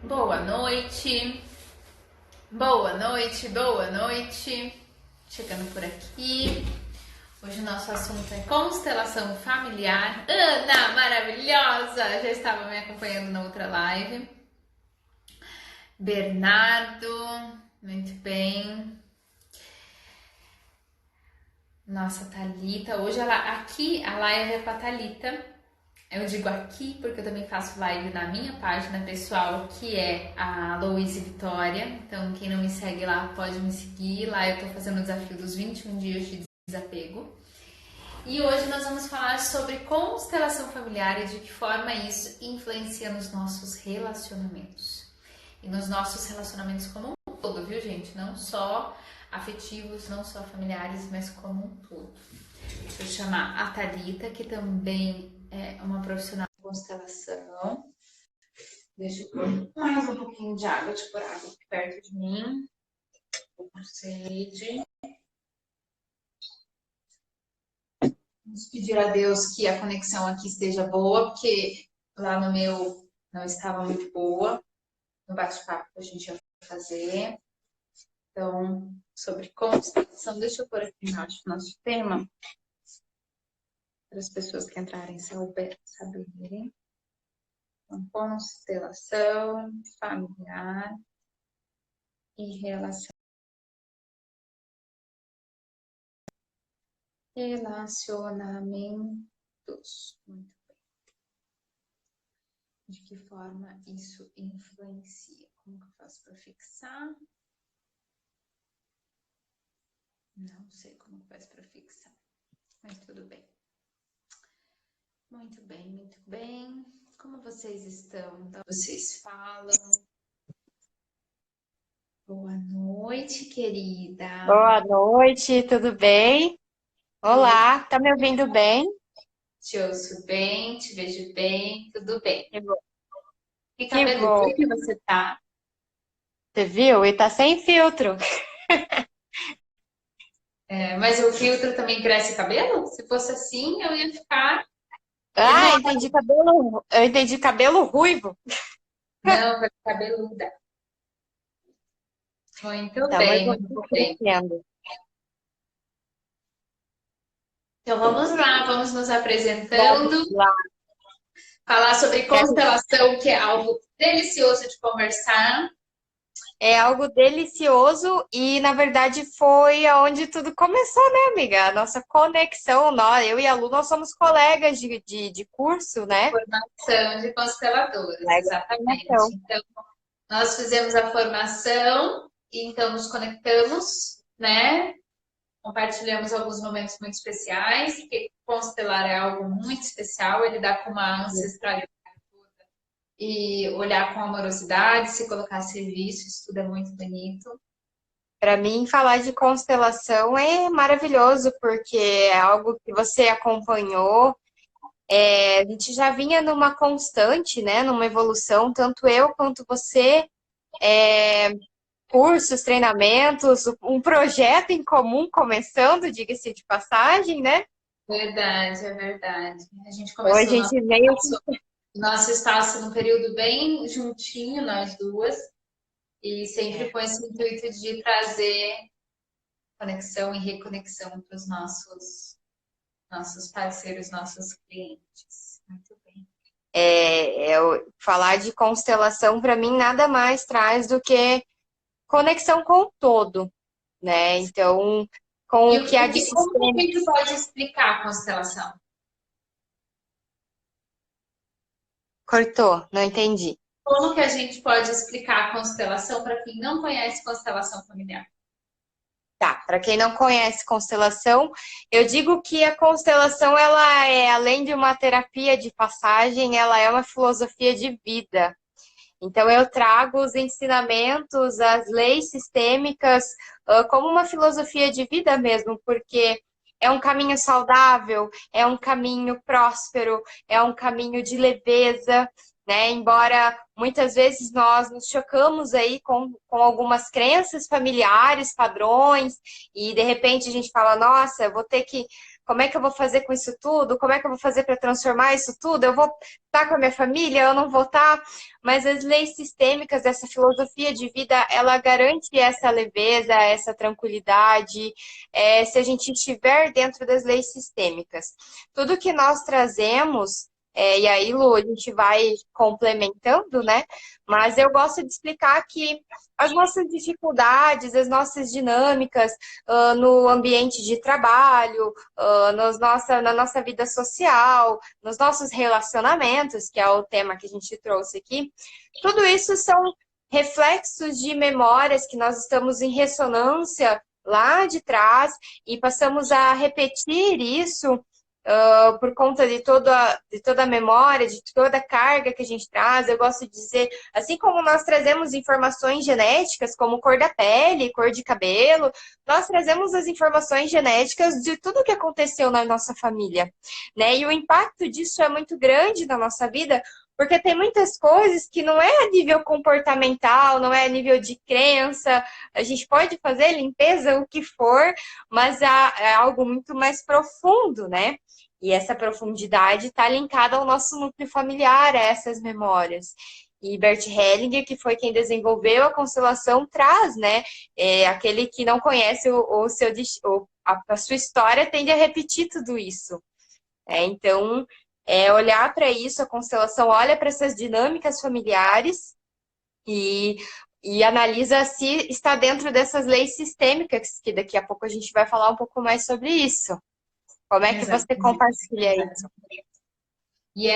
Boa noite, boa noite, boa noite. Chegando por aqui. Hoje o nosso assunto é constelação familiar. Ana, maravilhosa! Já estava me acompanhando na outra live. Bernardo, muito bem. Nossa, Thalita. Hoje aqui a live é com a Thalita. Eu digo aqui porque eu também faço live na minha página pessoal, que é a Louise Vitória. Então, quem não me segue lá pode me seguir. Lá eu tô fazendo o desafio dos 21 dias de desapego. E hoje nós vamos falar sobre constelação familiar e de que forma isso influencia nos nossos relacionamentos. E nos nossos relacionamentos como um todo, viu, gente? Não só afetivos, não só familiares, mas como um todo. Deixa eu chamar a Thalita, que também é uma profissional de constelação. Deixa eu pôr mais um pouquinho de água, de pôr água aqui perto de mim. Tô com sede. Vamos pedir a Deus que a conexão aqui esteja boa, porque lá no meu não estava muito boa, no bate-papo que a gente ia fazer. Então, sobre constelação, deixa eu pôr aqui embaixo o nosso tema, para as pessoas que entrarem saberem. Então, constelação familiar e relacionamentos. Muito bem. De que forma isso influencia? Como que eu faço para fixar? Não sei como que faz para fixar, mas tudo bem. Muito bem, muito bem. Como vocês estão? Então, vocês falam. Boa noite, querida. Boa noite, tudo bem? Tudo Olá, tá me ouvindo bem? te ouço bem, te vejo bem, tudo bem. Que bom. Que Que cabeludo bom. que você tá. Você viu? E tá sem filtro. É, mas o filtro também cresce cabelo? Se fosse assim, eu ia ficar Ah, enorme. entendi cabelo. Eu entendi cabelo ruivo. Não, vai ficar cabeluda. Muito Então, mas bem, eu muito tô bem. crescendo. Então vamos lá, vamos nos Vamos apresentando, lá. falar sobre Quero- constelação, que é algo delicioso de conversar. É algo delicioso e, na verdade, foi aonde tudo começou, né, amiga? A nossa conexão, eu e a Lu, nós somos colegas de curso, né? Formação de consteladoras, Colegas de exatamente. formação. Então, nós fizemos a formação e então nos conectamos, né? Compartilhamos alguns momentos muito especiais, porque constelar é algo muito especial, ele dá com uma ancestralidade e olhar com amorosidade, se colocar a serviço, isso tudo é muito bonito. Para mim, falar de constelação é maravilhoso, porque é algo que você acompanhou. A gente já vinha numa constante, né? Numa evolução, tanto eu quanto você, cursos, treinamentos, um projeto em comum começando, diga-se de passagem, né? Verdade, é verdade. A gente Então a começou gente veio. nosso espaço num período bem juntinho, nós duas, e sempre com esse intuito de trazer conexão e reconexão para os nossos parceiros, nossos clientes. Muito bem. Falar de constelação, para mim, nada mais traz do que conexão com o todo, né? Então, com E o que há de como que a sistema. gente pode explicar a constelação? Cortou, não entendi. Como que a gente pode explicar a constelação para quem não conhece constelação familiar? Tá, para quem não conhece constelação, eu digo que a constelação ela é além de uma terapia de passagem, ela é uma filosofia de vida. Então eu trago os ensinamentos, as leis sistêmicas, como uma filosofia de vida mesmo, porque é um caminho saudável, é um caminho próspero, é um caminho de leveza, né? Embora muitas vezes nós nos chocamos aí com algumas crenças familiares, padrões, e de repente a gente fala, nossa, eu vou ter que como é que eu vou fazer com isso tudo? Como é que eu vou fazer para transformar isso tudo? Eu vou estar com a minha família? Eu não vou estar? Mas as leis sistêmicas, essa filosofia de vida, ela garante essa leveza, essa tranquilidade, se a gente estiver dentro das leis sistêmicas. Tudo que nós trazemos, e aí, Lu, a gente vai complementando, né? Mas eu gosto de explicar que as nossas dificuldades, as nossas dinâmicas no ambiente de trabalho, na nossa vida social, nos nossos relacionamentos, que é o tema que a gente trouxe aqui, tudo isso são reflexos de memórias que nós estamos em ressonância lá de trás e passamos a repetir isso por conta de toda a memória, de toda a carga que a gente traz. Eu gosto de dizer, assim como nós trazemos informações genéticas, como cor da pele, cor de cabelo, nós trazemos as informações genéticas de tudo que aconteceu na nossa família, né? E o impacto disso é muito grande na nossa vida, porque tem muitas coisas que não é a nível comportamental, não é a nível de crença. A gente pode fazer limpeza, o que for, mas é algo muito mais profundo, né? E essa profundidade está linkada ao nosso núcleo familiar, a essas memórias. E Bert Hellinger, que foi quem desenvolveu a constelação, traz, né? Aquele que não conhece a sua história tende a repetir tudo isso. Então, olhar para isso, a constelação olha para essas dinâmicas familiares e analisa se está dentro dessas leis sistêmicas, que daqui a pouco a gente vai falar um pouco mais sobre isso. Como é que você compartilha isso? E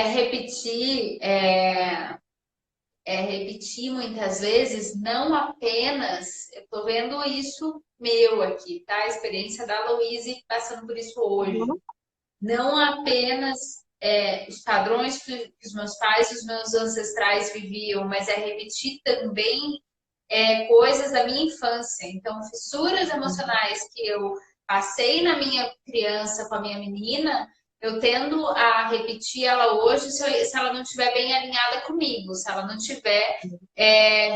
repetir muitas vezes, não apenas, eu tô vendo isso meu aqui, tá? A experiência da Louise passando por isso hoje. Não apenas os padrões que os meus pais e os meus ancestrais viviam, mas repetir também coisas da minha infância. Então, fissuras emocionais que eu passei na minha criança com a minha menina, eu tendo a repetir ela hoje se ela não estiver bem alinhada comigo, se ela não estiver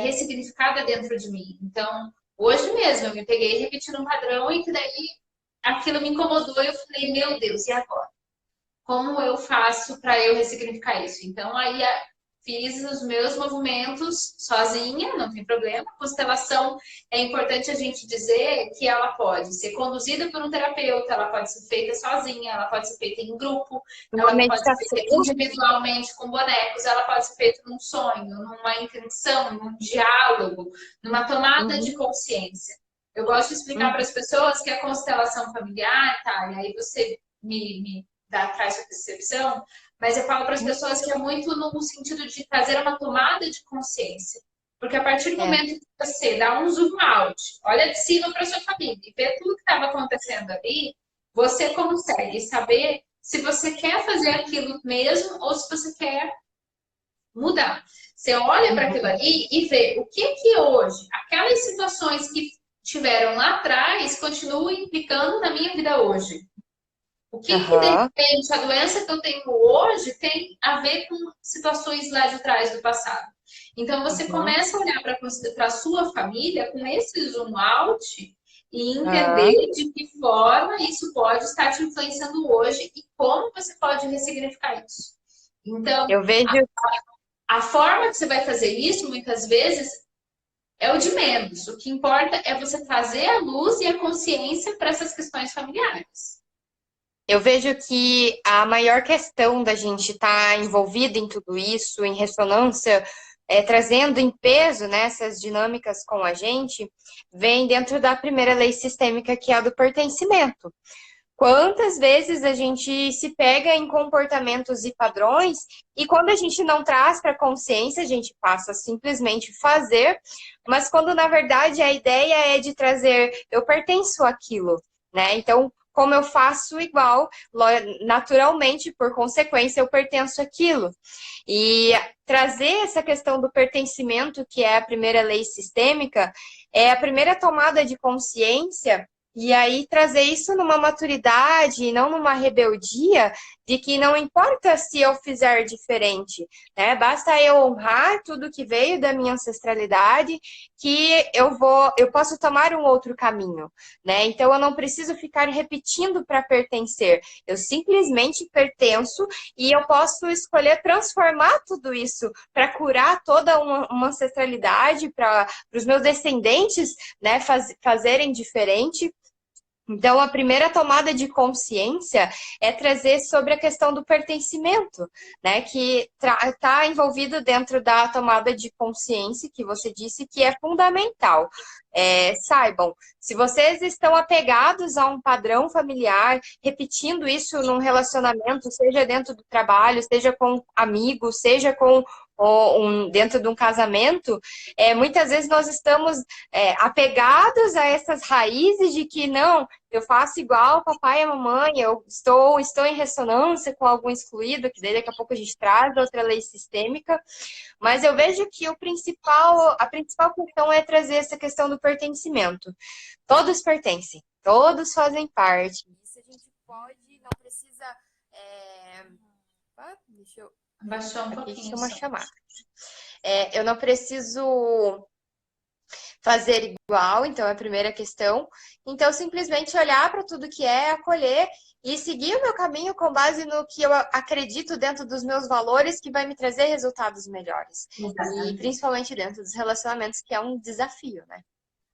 ressignificada dentro de mim. Então, hoje mesmo, eu me peguei repetindo um padrão e que daí aquilo me incomodou e eu falei, meu Deus, e agora? Como eu faço para eu ressignificar isso? Então, aí fiz os meus movimentos sozinha, não tem problema. Constelação, é importante a gente dizer que ela pode ser conduzida por um terapeuta, ela pode ser feita sozinha, ela pode ser feita em grupo, ela pode ser feita individualmente com bonecos, ela pode ser feita num sonho, numa intenção, num diálogo, numa tomada de consciência. Eu gosto de explicar para as pessoas que a constelação familiar, tá? E aí você me traz sua percepção, mas eu falo para as pessoas que é muito no sentido de trazer uma tomada de consciência. Porque a partir do momento que você dá um zoom out, olha de cima para sua família e vê tudo que estava acontecendo ali, você consegue saber se você quer fazer aquilo mesmo ou se você quer mudar. Você olha para aquilo ali e vê o que hoje, aquelas situações que tiveram lá atrás, continuam implicando na minha vida hoje. O que, de repente, a doença que eu tenho hoje tem a ver com situações lá de trás do passado. Então, você começa a olhar para a sua família com esse zoom out e entender de que forma isso pode estar te influenciando hoje e como você pode ressignificar isso. Então, eu vejo... a forma que você vai fazer isso, muitas vezes, é o de menos. O que importa é você trazer a luz e a consciência para essas questões familiares. Eu vejo que a maior questão da gente estar envolvido em tudo isso, em ressonância, trazendo em peso, né, essas dinâmicas com a gente, vem dentro da primeira lei sistêmica, que é a do pertencimento. Quantas vezes a gente se pega em comportamentos e padrões e quando a gente não traz para a consciência, a gente passa a simplesmente fazer, mas quando na verdade a ideia é de trazer, eu pertenço àquilo, né? Então, como eu faço igual, naturalmente, por consequência, eu pertenço àquilo. E trazer essa questão do pertencimento, que é a primeira lei sistêmica, é a primeira tomada de consciência, e aí trazer isso numa maturidade e não numa rebeldia, de que não importa se eu fizer diferente, né? Basta eu honrar tudo que veio da minha ancestralidade, que eu posso tomar um outro caminho, né? Então eu não preciso ficar repetindo para pertencer. Eu simplesmente pertenço e eu posso escolher transformar tudo isso para curar toda uma ancestralidade, para os meus descendentes, né, fazerem diferente. Então, a primeira tomada de consciência é trazer sobre a questão do pertencimento, né? Que está envolvido dentro da tomada de consciência, que você disse que é fundamental. Saibam, se vocês estão apegados a um padrão familiar, repetindo isso num relacionamento, seja dentro do trabalho, seja com amigos, seja com dentro de um casamento, muitas vezes nós estamos apegados a essas raízes de que não, eu faço igual o papai e a mamãe, eu estou em ressonância com algum excluído, que daí daqui a pouco a gente traz outra lei sistêmica, mas eu vejo que a principal questão é trazer essa questão do pertencimento. Todos pertencem, todos fazem parte. Isso a gente pode, não precisa. Deixa eu Baixou um pouquinho. Uma chamada. Eu não preciso fazer igual, então é a primeira questão. Então, simplesmente olhar para tudo que é, acolher e seguir o meu caminho com base no que eu acredito dentro dos meus valores, que vai me trazer resultados melhores. Exatamente. E principalmente dentro dos relacionamentos, que é um desafio, né?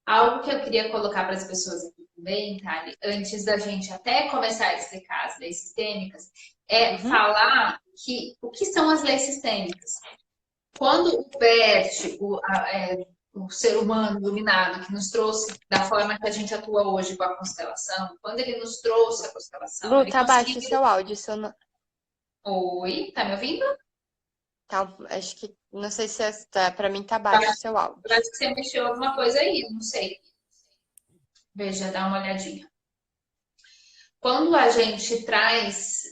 Algo que eu queria colocar para as pessoas aqui também, Thali, antes da gente até começar a explicar as leis sistêmicas, é falar o que são as leis sistêmicas. Quando o Bert, o ser humano iluminado que nos trouxe da forma que a gente atua hoje com a constelação, quando ele nos trouxe a constelação... Lu, tá baixo o seu áudio. Oi, tá me ouvindo? Tá, acho que, não sei se pra mim tá baixo o seu áudio. Parece que você mexeu alguma coisa aí, não sei. Veja, dá uma olhadinha. Quando a gente traz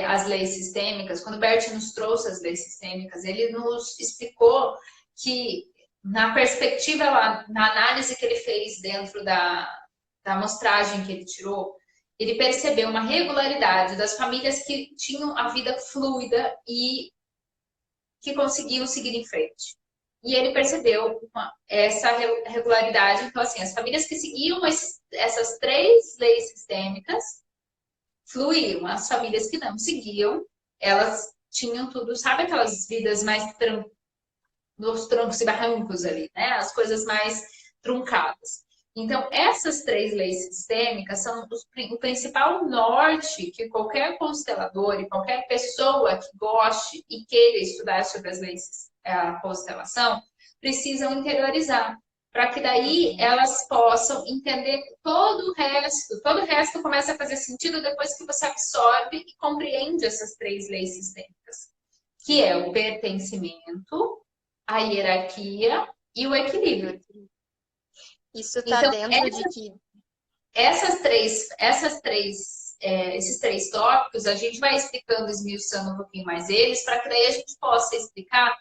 as leis sistêmicas, quando o Bert nos trouxe as leis sistêmicas, ele nos explicou que, na perspectiva, na análise que ele fez dentro da amostragem que ele tirou, ele percebeu uma regularidade das famílias que tinham a vida fluida e que conseguiam seguir em frente. E ele percebeu essa regularidade. Então, assim, as famílias que seguiam essas 3 leis sistêmicas fluíam. As famílias que não seguiam, elas tinham tudo, sabe aquelas vidas mais nos troncos e barrancos ali, né? As coisas mais truncadas. Então, essas 3 leis sistêmicas são o principal norte que qualquer constelador e qualquer pessoa que goste e queira estudar sobre as leis da constelação precisam interiorizar, para que daí elas possam entender todo o resto. Todo o resto começa a fazer sentido depois que você absorve e compreende essas 3 leis sistêmicas, que é o pertencimento, a hierarquia e o equilíbrio. Isso está então, dentro de que... Esses 3 tópicos, a gente vai explicando, esmiuçando um pouquinho mais eles, para que daí a gente possa explicar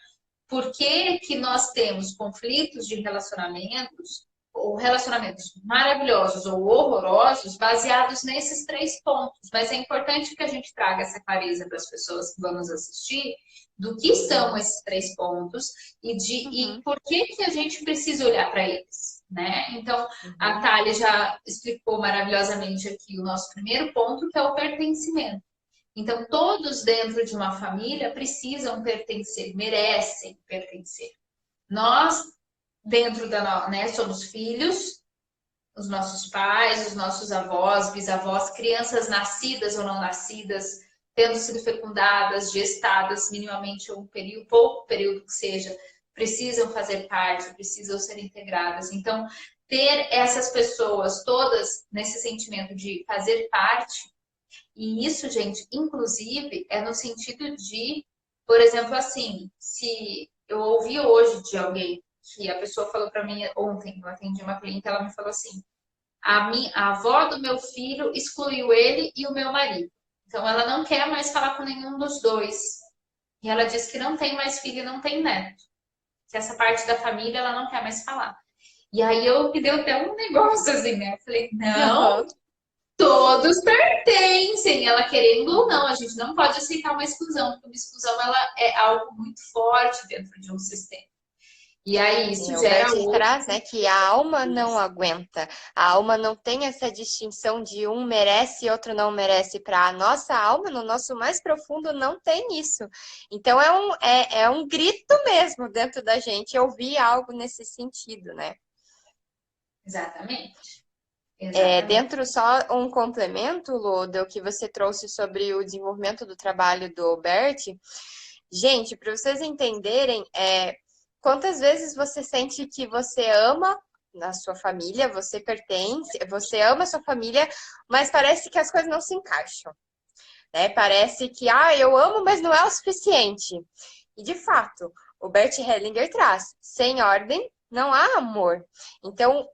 por que que nós temos conflitos de relacionamentos, ou relacionamentos maravilhosos ou horrorosos, baseados nesses 3 pontos. Mas é importante que a gente traga essa clareza para as pessoas que vão nos assistir, do que são esses 3 pontos e por que que a gente precisa olhar para eles, né? Então, a Thalia já explicou maravilhosamente aqui o nosso primeiro ponto, que é o pertencimento. Então, todos dentro de uma família precisam pertencer, merecem pertencer. Nós, dentro né, somos filhos, os nossos pais, os nossos avós, bisavós, crianças nascidas ou não nascidas, tendo sido fecundadas, gestadas minimamente um período, pouco período que seja, precisam fazer parte, precisam ser integradas. Então, ter essas pessoas todas nesse sentimento de fazer parte, e isso, gente, inclusive, é no sentido de, por exemplo, assim, se eu ouvi hoje de alguém que a pessoa falou para mim ontem, eu atendi uma cliente, ela me falou assim, a avó do meu filho excluiu ele e o meu marido. Então, ela não quer mais falar com nenhum dos dois. E ela disse que não tem mais filho e não tem neto. Que essa parte da família ela não quer mais falar. E aí me deu até um negócio assim, né? Eu falei, não, Todos pertencem, ela querendo ou não, a gente não pode aceitar uma exclusão, porque uma exclusão ela é algo muito forte dentro de um sistema. E aí isso O Bert gera outro. traz, né, que a alma não aguenta. A alma não tem essa distinção de um merece e outro não merece. Para a nossa alma, no nosso mais profundo, não tem isso. Então é um grito mesmo dentro da gente ouvir algo nesse sentido, né? Exatamente. É, Exatamente. dentro só um complemento, Lô, do que você trouxe sobre o desenvolvimento do trabalho do Bert. Gente, para vocês entenderem, quantas vezes você sente que você ama na sua família, você pertence, você ama a sua família, mas parece que as coisas não se encaixam, né? Parece que, eu amo, mas não é o suficiente. E de fato, o Bert Hellinger traz, sem ordem não há amor. Então,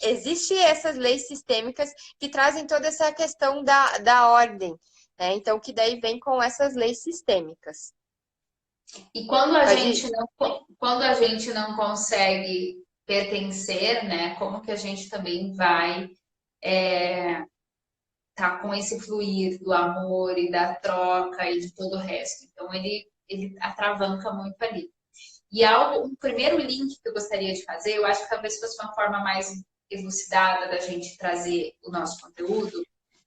existe essas leis sistêmicas que trazem toda essa questão da ordem, né? Então, que daí vem com essas leis sistêmicas. E Pode. quando a gente não consegue pertencer, né? Como que a gente também vai tá com esse fluir do amor e da troca e de todo o resto. Então ele atravanca muito ali. E algo, um primeiro link que eu gostaria de fazer, eu acho que talvez fosse uma forma mais elucidada da gente trazer o nosso conteúdo,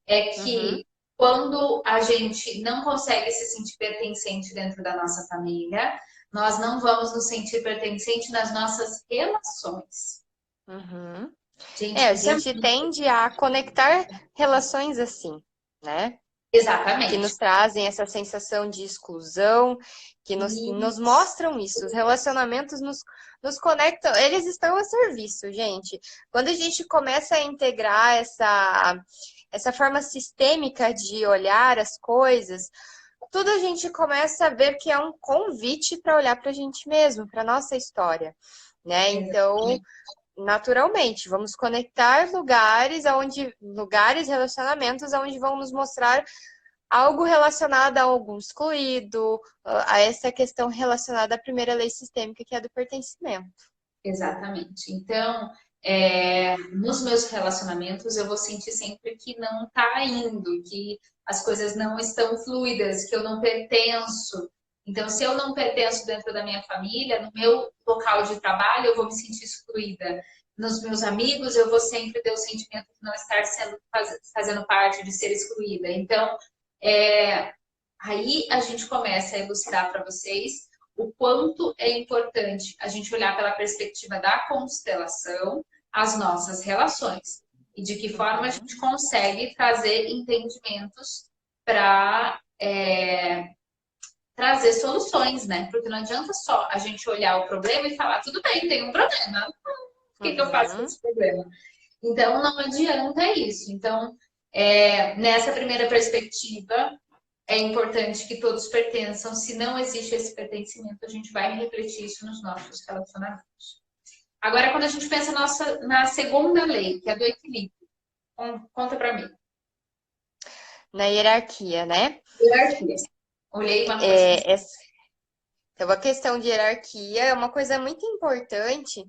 é Uhum. que quando a gente não consegue se sentir pertencente dentro da nossa família, nós não vamos nos sentir pertencente nas nossas relações. Uhum. Gente, A gente tende a conectar relações assim, né? Que exatamente. nos trazem essa sensação de exclusão, que nos mostram isso. Os relacionamentos nos conectam, eles estão a serviço, gente. Quando a gente começa a integrar essa forma sistêmica de olhar as coisas, tudo a gente começa a ver que é um convite para olhar para a gente mesmo, para nossa história, né? Então, naturalmente, vamos conectar lugares, relacionamentos onde vão nos mostrar algo relacionado a algum excluído, a essa questão relacionada à primeira lei sistêmica, que é a do pertencimento. Exatamente. Então, nos meus relacionamentos, eu vou sentir sempre que não está indo, que as coisas não estão fluidas, que eu não pertenço. Então, se eu não pertenço dentro da minha família, no meu local de trabalho, eu vou me sentir excluída. Nos meus amigos, eu vou sempre ter o sentimento de não estar fazendo parte, de ser excluída. Então, é, aí a gente começa a elucidar para vocês o quanto é importante a gente olhar pela perspectiva da constelação as nossas relações e de que forma a Uhum. gente consegue trazer entendimentos para trazer soluções, né? Porque não adianta só a gente olhar o problema e falar, tudo bem, tem um problema, o que eu faço com Uhum. esse problema? Então, não adianta isso. Então, nessa primeira perspectiva, é importante que todos pertençam. Se não existe esse pertencimento, a gente vai refletir isso nos nossos relacionamentos. Agora, quando a gente pensa na segunda lei, que é do equilíbrio, conta para mim. Na hierarquia, né? Hierarquia. Olhei uma coisa. É, então, a questão de hierarquia é uma coisa muito importante,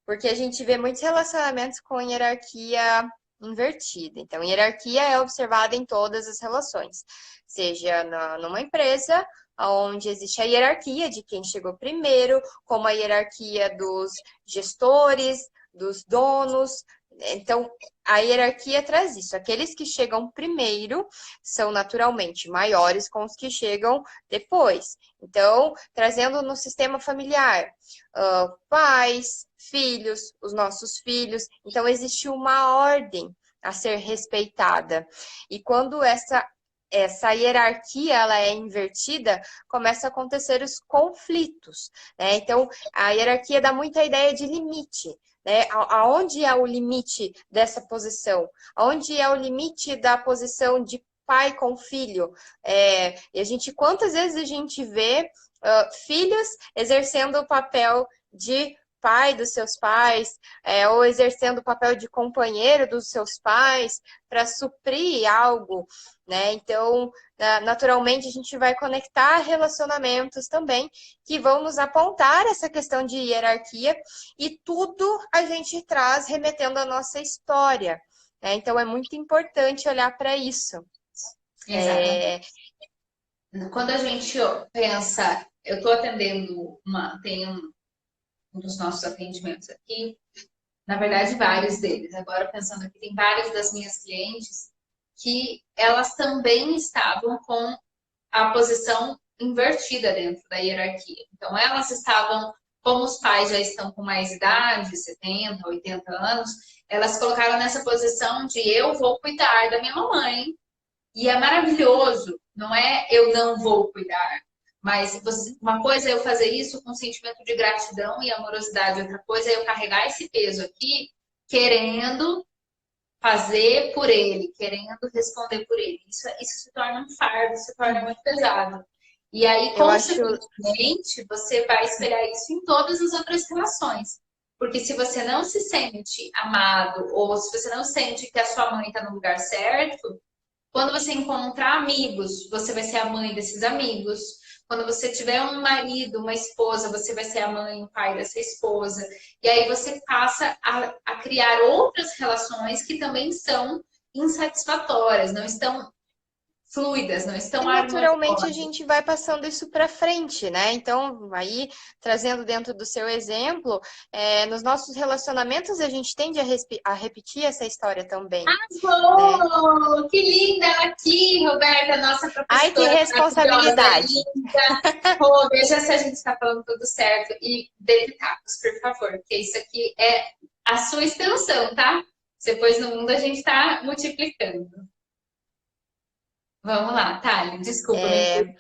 porque a gente vê muitos relacionamentos com hierarquia invertida. Então, hierarquia é observada em todas as relações, seja numa empresa, onde existe a hierarquia de quem chegou primeiro, como a hierarquia dos gestores, dos donos. Então, a hierarquia traz isso. Aqueles que chegam primeiro são naturalmente maiores com os que chegam depois. Então, trazendo no sistema familiar, pais, filhos, os nossos filhos. Então, existe uma ordem a ser respeitada. E quando essa hierarquia ela é invertida, começa a acontecer os conflitos, né? Então, a hierarquia dá muita ideia de limite, né? Aonde é o limite dessa posição? Aonde é o limite da posição de pai com filho? Quantas vezes a gente vê filhos exercendo o papel de pai dos seus pais, ou exercendo o papel de companheiro dos seus pais para suprir algo, né? Então, naturalmente, a gente vai conectar relacionamentos também que vão nos apontar essa questão de hierarquia e tudo a gente traz remetendo à nossa história. né? Então, é muito importante olhar para isso. Exatamente. Quando a gente pensa, eu estou atendendo tem um dos nossos atendimentos aqui, na verdade, vários deles. Agora, pensando aqui, tem várias das minhas clientes que elas também estavam com a posição invertida dentro da hierarquia. Então, elas estavam, como os pais já estão com mais idade, 70, 80 anos, elas colocaram nessa posição de eu vou cuidar da minha mamãe. E é maravilhoso, não é eu não vou cuidar. Mas uma coisa é eu fazer isso com um sentimento de gratidão e amorosidade, outra coisa é eu carregar esse peso aqui, querendo fazer por ele, querendo responder por ele. Isso se torna um fardo, se torna muito pesado. E aí, Eu acho consequentemente, você vai espelhar isso em todas as outras relações. Porque se você não se sente amado, ou se você não sente que a sua mãe está no lugar certo, quando você encontrar amigos, você vai ser a mãe desses amigos. Quando você tiver um marido, uma esposa, você vai ser a mãe, o pai dessa esposa. E aí você passa a criar outras relações que também são insatisfatórias, não estão fluidas, não E estão naturalmente a harmoniosas. gente vai passando isso para frente, né? Então, aí, trazendo dentro do seu exemplo, nos nossos relacionamentos a gente tende a repetir essa história também, né? Oh, que linda ela aqui, Roberta, nossa Ai, que professora maravilhosa, responsabilidade! linda. Oh, veja se a gente está falando tudo certo e dê pitacos, por favor, porque isso aqui é a sua extensão, tá? Você pôs no mundo, a gente está multiplicando. Vamos lá, Thali, desculpa, me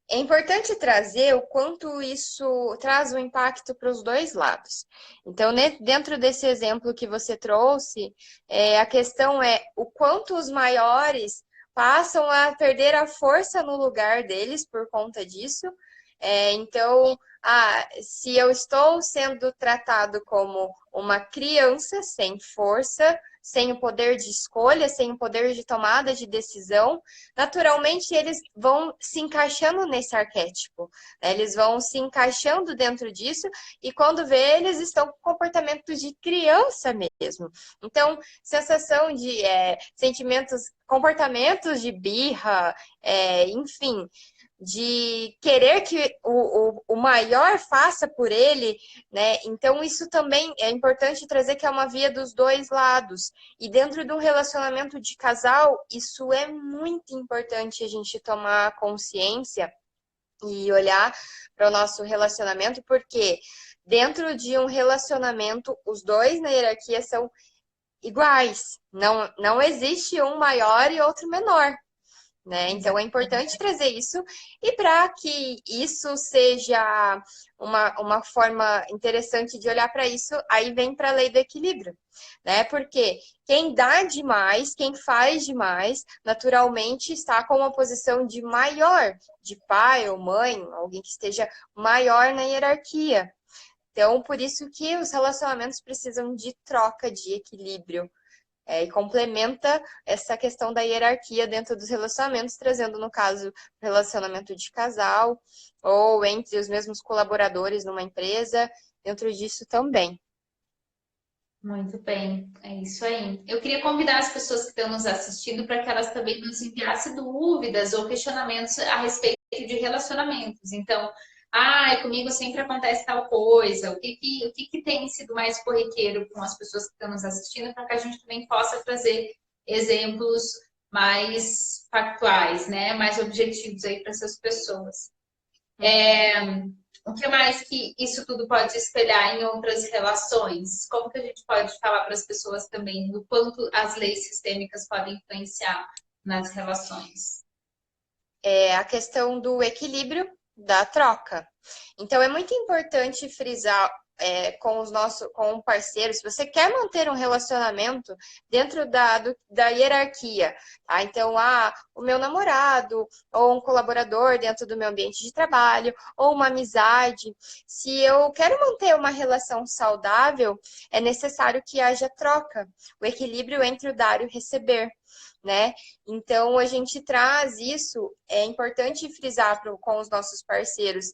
É importante trazer o quanto isso traz um impacto para os dois lados. Então, dentro desse exemplo que você trouxe, a questão é o quanto os maiores passam a perder a força no lugar deles por conta disso. Então, se eu estou sendo tratado como uma criança sem força, sem o poder de escolha, sem o poder de tomada de decisão, naturalmente eles vão se encaixando nesse arquétipo, né? Eles vão se encaixando dentro disso e quando vê, eles estão com comportamento de criança mesmo. Então, sensação de sentimentos, comportamentos de birra, enfim, de querer que o maior faça por ele, né? Então, isso também é importante trazer que é uma via dos dois lados. E dentro de um relacionamento de casal, isso é muito importante a gente tomar consciência e olhar para o nosso relacionamento, porque dentro de um relacionamento, os dois na hierarquia são iguais. Não existe um maior e outro menor, né? Então é importante trazer isso e para que isso seja uma forma interessante de olhar para isso, aí vem para a lei do equilíbrio, né? Porque quem dá demais, quem faz demais, naturalmente está com uma posição de maior, de pai ou mãe, alguém que esteja maior na hierarquia. Então, por isso que os relacionamentos precisam de troca, de equilíbrio. E complementa essa questão da hierarquia dentro dos relacionamentos, trazendo, no caso, relacionamento de casal ou entre os mesmos colaboradores numa empresa, dentro disso também. Muito bem, é isso aí. Eu queria convidar as pessoas que estão nos assistindo para que elas também nos enviassem dúvidas ou questionamentos a respeito de relacionamentos. Então, comigo sempre acontece tal coisa. O que tem sido mais corriqueiro com as pessoas que estão nos assistindo para que a gente também possa trazer exemplos mais factuais, né? Mais objetivos aí para essas pessoas. O que mais que isso tudo pode espelhar em outras relações? Como que a gente pode falar para as pessoas também do quanto as leis sistêmicas podem influenciar nas relações? A questão do equilíbrio da troca. Então, é muito importante frisar com o parceiro, se você quer manter um relacionamento dentro da hierarquia, tá? Então, o meu namorado, ou um colaborador dentro do meu ambiente de trabalho, ou uma amizade, se eu quero manter uma relação saudável, é necessário que haja troca, o equilíbrio entre o dar e o receber, né? Então, a gente traz isso, é importante frisar com os nossos parceiros.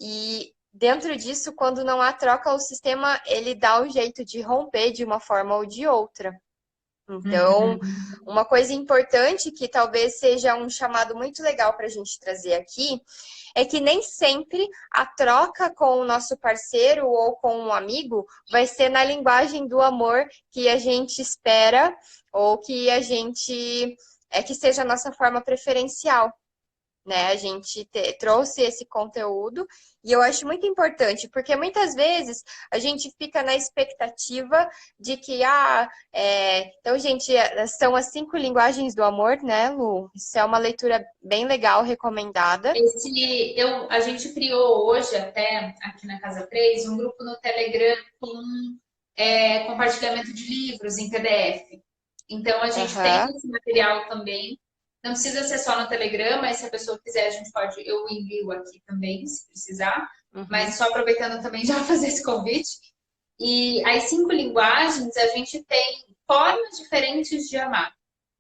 E dentro disso, quando não há troca, o sistema ele dá o jeito de romper de uma forma ou de outra. Então, Uhum. uma coisa importante que talvez seja um chamado muito legal para a gente trazer aqui é que nem sempre a troca com o nosso parceiro ou com um amigo vai ser na linguagem do amor que a gente espera ou que a gente que seja a nossa forma preferencial, né? A gente trouxe esse conteúdo e eu acho muito importante, porque muitas vezes a gente fica na expectativa de que, então, gente, são as 5 linguagens do amor, né, Lu? Isso é uma leitura bem legal, recomendada. A gente criou hoje, até aqui na Casa 3, um grupo no Telegram com compartilhamento de livros em PDF. Então, a gente tem Aham, esse material também. Não precisa ser só no Telegram, mas se a pessoa quiser, a gente pode, eu envio aqui também, se precisar. uhum. Mas só aproveitando também já fazer esse convite. E as 5 linguagens, a gente tem formas diferentes de amar.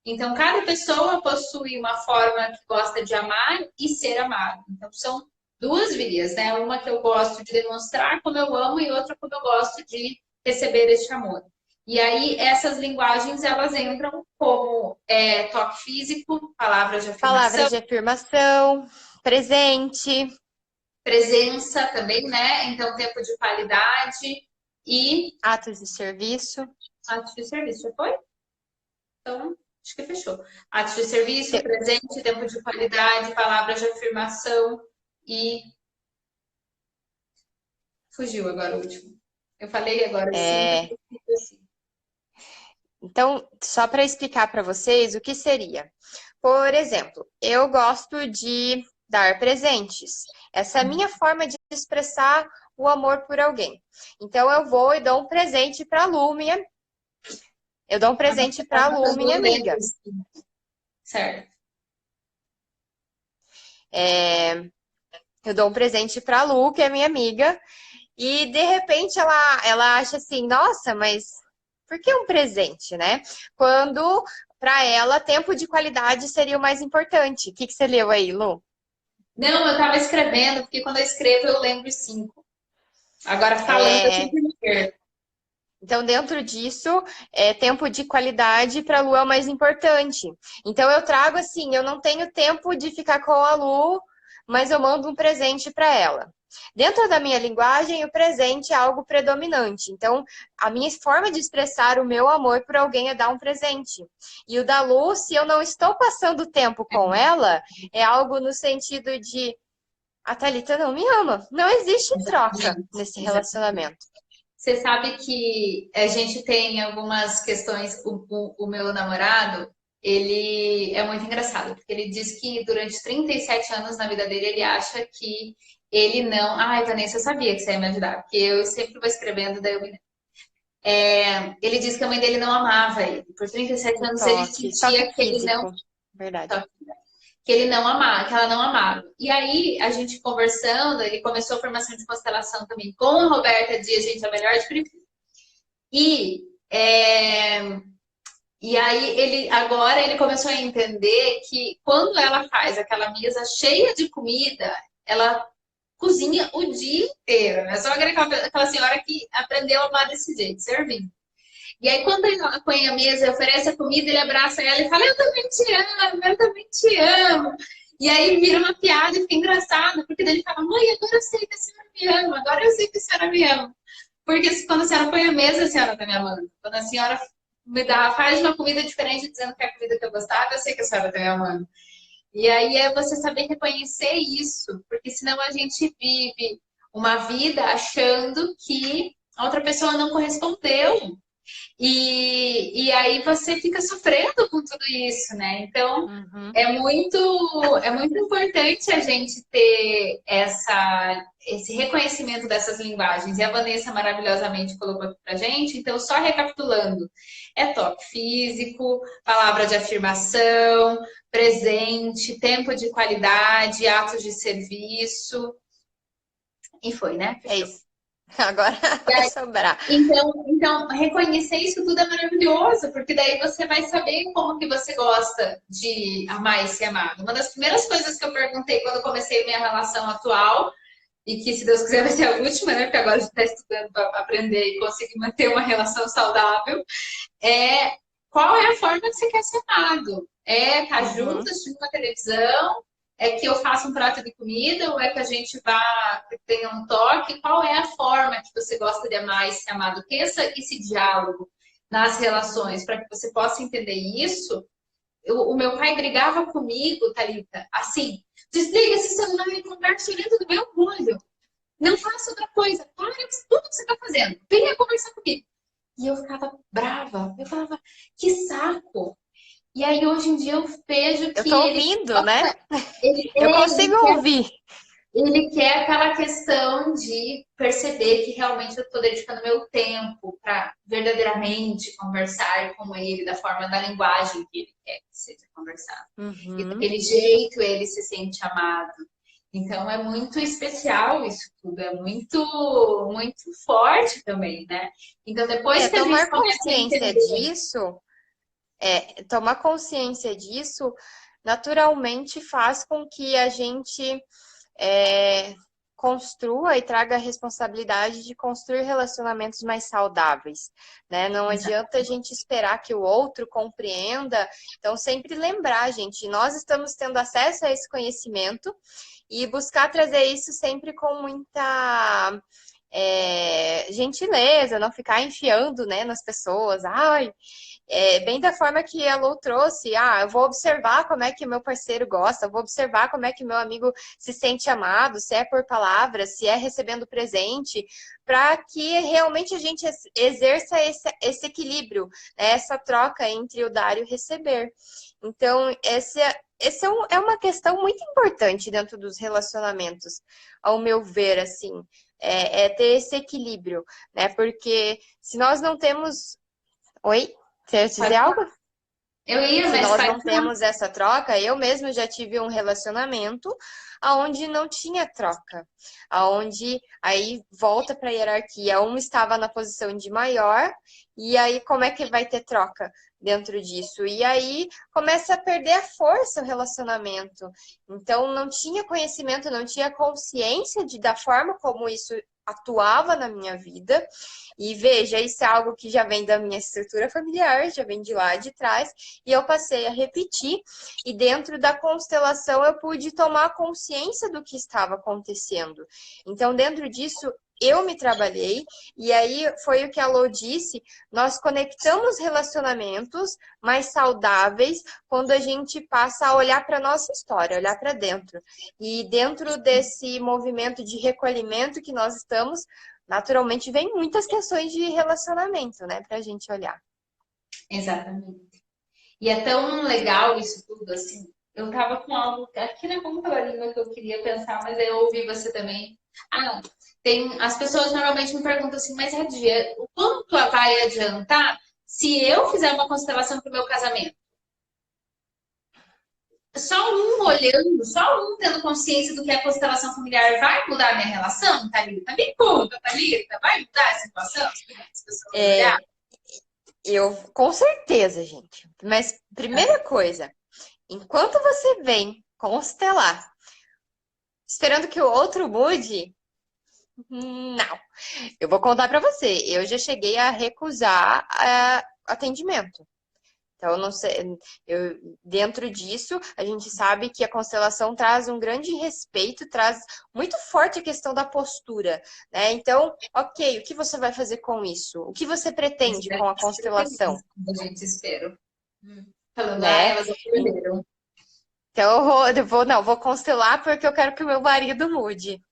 Então, cada pessoa possui uma forma que gosta de amar e ser amado. Então, são duas vias, né? Uma que eu gosto de demonstrar como eu amo e outra como eu gosto de receber este amor. E aí, essas linguagens, elas entram como toque físico, palavras de afirmação, Palavras de afirmação, presente, presença também, né? Então, tempo de qualidade e atos de serviço. atos de serviço. Já foi? Então, acho que fechou. Atos de serviço, Te- presente, tempo de qualidade, palavras de afirmação e fugiu agora o último. Eu falei agora cinco, é, assim. Então, só para explicar para vocês o que seria. Por exemplo, eu gosto de dar presentes. Essa é a minha forma de expressar o amor por alguém. Então, eu vou e dou um presente para a Lu, eu dou um presente para a Lu, minha Eu lembro, amiga. sim. Certo. É, eu dou um presente para a Lu, que é minha amiga, e de repente ela acha assim, nossa, mas por que um presente, né? Quando para ela tempo de qualidade seria o mais importante. O que que você leu aí, Lu? Não, eu estava escrevendo, porque quando eu escrevo eu lembro 5. Agora falando eu É, sempre me perco. então, dentro disso, tempo de qualidade para a Lu é o mais importante. Então, eu trago assim: eu não tenho tempo de ficar com a Lu, mas eu mando um presente para ela. Dentro da minha linguagem, o presente é algo predominante. Então, a minha forma de expressar o meu amor por alguém é dar um presente. E o da Lu, se eu não estou passando tempo com ela, é algo no sentido de: a Thalita não me ama. Não existe troca Exatamente. nesse Exatamente. relacionamento. Você sabe que a gente tem algumas questões. O meu namorado, ele é muito engraçado, porque ele diz que durante 37 anos na vida dele, ele acha que ele não. Ai, Vanessa, eu sabia que você ia me ajudar, porque eu sempre vou escrevendo, daí eu me. Ele diz que a mãe dele não amava ele. Por 37 O anos ele toque sentia físico, verdade. que ele não amava, que ela não amava. E aí, a gente conversando, ele começou a formação de constelação também com a Roberta Dias, gente, a melhor de perfil. E, é, e aí agora ele começou a entender que quando ela faz aquela mesa cheia de comida, ela cozinha o dia inteiro. Né? Só aquela senhora que aprendeu a amar desse jeito, servindo. E aí, quando ele põe a mesa e oferece a comida, ele abraça ela e fala: Eu também te amo, eu também te amo. E aí vira uma piada e fica engraçado, porque daí ele fala: Mãe, agora eu sei que a senhora me ama, agora eu sei que a senhora me ama. Porque quando a senhora põe a mesa, a senhora está me amando. Quando a senhora faz uma comida diferente dizendo que é a comida que eu gostava, eu sei que a senhora está me amando. E aí é você saber reconhecer isso, porque senão a gente vive uma vida achando que a outra pessoa não correspondeu. E aí você fica sofrendo com tudo isso, né? Então Uhum. é muito importante a gente ter esse reconhecimento dessas linguagens. E a Vanessa maravilhosamente colocou aqui pra gente. Então, só recapitulando: é toque físico, palavra de afirmação, presente, tempo de qualidade, atos de serviço. E foi, né? É Fechou. isso. Agora vai sobrar. Então, reconhecer isso tudo é maravilhoso, porque daí você vai saber como que você gosta de amar e ser amado. Uma das primeiras coisas que eu perguntei quando eu comecei minha relação atual, e que se Deus quiser vai ser a última, né? Porque agora a gente está estudando para aprender e conseguir manter uma relação saudável, é qual é a forma que você quer ser amado? É estar junto Uhum. assistindo uma televisão? É que eu faça um prato de comida? Ou é que a gente vá, tenha um toque? Qual é a forma que você gosta de amar e ser amado? Ter esse diálogo nas relações para que você possa entender isso. O meu pai brigava comigo, Thalita, assim, desliga esse celular e conversa olhando no meu olho. Não faça outra coisa. Para com tudo que você está fazendo. Venha conversar comigo. E eu ficava brava. Eu falava, que saco. E aí, hoje em dia, eu vejo Eu que tô ele, ouvindo, né? ele, Eu é, consigo ele, quer, ouvir. ele quer aquela questão de perceber que realmente eu estou dedicando meu tempo para verdadeiramente conversar com ele da forma da linguagem que ele quer que seja conversado. E Uhum. daquele jeito ele se sente amado. Então é muito especial isso tudo, é muito, muito forte também, né? Então depois É, que a gente tomar começa a consciência entender, disso, tomar consciência disso, naturalmente faz com que a gente é, construa e traga a responsabilidade de construir relacionamentos mais saudáveis, né? Não adianta a gente esperar que o outro compreenda. Então, sempre lembrar, gente, nós estamos tendo acesso a esse conhecimento e buscar trazer isso sempre com muita gentileza, não ficar enfiando, né, nas pessoas. Ai, bem da forma que a Lou trouxe, eu vou observar como é que meu parceiro gosta, eu vou observar como é que meu amigo se sente amado, se é por palavras, se é recebendo presente, para que realmente a gente exerça esse equilíbrio, né, essa troca entre o dar e o receber. Então, esse é uma questão muito importante dentro dos relacionamentos, ao meu ver, assim, ter esse equilíbrio, né? Porque se nós não temos. Oi? Você ia dizer pode algo? falar. Eu ia, Se mas nós pode não falar. temos essa troca, eu mesma já tive um relacionamento aonde não tinha troca, aonde aí volta para a hierarquia, um estava na posição de maior e aí como é que vai ter troca dentro disso? E aí começa a perder a força o relacionamento. Então não tinha conhecimento, não tinha consciência da forma como isso atuava na minha vida. E veja, isso é algo que já vem da minha estrutura familiar, já vem de lá de trás, e eu passei a repetir, e dentro da constelação eu pude tomar consciência do que estava acontecendo. Então, dentro disso, eu me trabalhei, e aí foi o que a Lô disse, nós conectamos relacionamentos mais saudáveis quando a gente passa a olhar para a nossa história, olhar para dentro. E dentro desse movimento de recolhimento que nós estamos, naturalmente vem muitas questões de relacionamento, né, para a gente olhar. Exatamente. E é tão legal isso tudo, assim. Eu tava com algo aqui na ponta da língua que eu queria pensar, mas aí eu ouvi você também. Ah, as pessoas normalmente me perguntam assim, mas o quanto vai adiantar se eu fizer uma constelação para o meu casamento? Só um olhando, só um tendo consciência do que é a constelação familiar vai mudar a minha relação, Thalita? Me conta, Thalita, vai mudar a situação? As pessoas olhar? É, eu, com certeza, gente. Mas, primeira coisa, enquanto você vem constelar, esperando que o outro mude, não. Eu vou contar para você. Eu já cheguei a recusar atendimento. Então, eu não sei, dentro disso, a gente sabe que a constelação traz um grande respeito, traz muito forte a questão da postura, né? Então, ok, o que você vai fazer com isso? O que você pretende com a constelação, A gente espera. Falando, né? elas aprenderam. Então, não, vou constelar porque eu quero que o meu marido mude.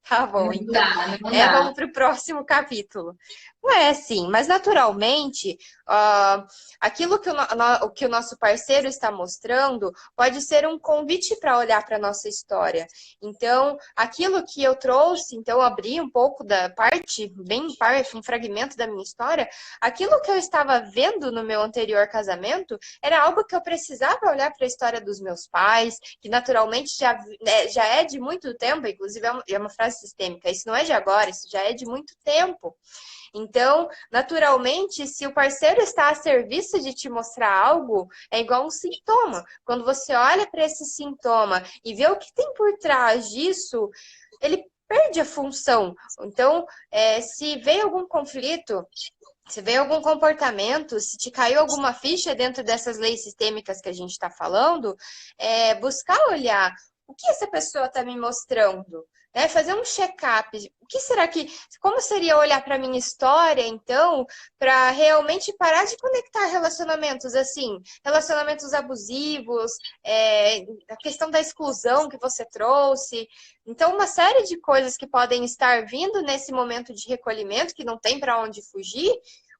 Tá bom, Não então. dá, não dá. Vamos para o próximo capítulo. Não é assim, mas naturalmente, aquilo que que o nosso parceiro está mostrando pode ser um convite para olhar para a nossa história. Então, aquilo que eu trouxe, então, abri um pouco da parte, bem parte, um fragmento da minha história, aquilo que eu estava vendo no meu anterior casamento era algo que eu precisava olhar para a história dos meus pais, que naturalmente já é de muito tempo, inclusive é uma frase sistêmica, isso não é de agora, isso já é de muito tempo. Então, naturalmente, se o parceiro está a serviço de te mostrar algo, é igual um sintoma. Quando você olha para esse sintoma e vê o que tem por trás disso, ele perde a função. Então, se vem algum conflito, Você vê algum comportamento, se te caiu alguma ficha dentro dessas leis sistêmicas que a gente está falando, buscar olhar o que essa pessoa está me mostrando, né? Fazer um check-up. O que será que, como seria olhar para a minha história, então, para realmente parar de conectar relacionamentos assim, relacionamentos abusivos, a questão da exclusão que você trouxe. Então, uma série de coisas que podem estar vindo nesse momento de recolhimento, que não tem para onde fugir,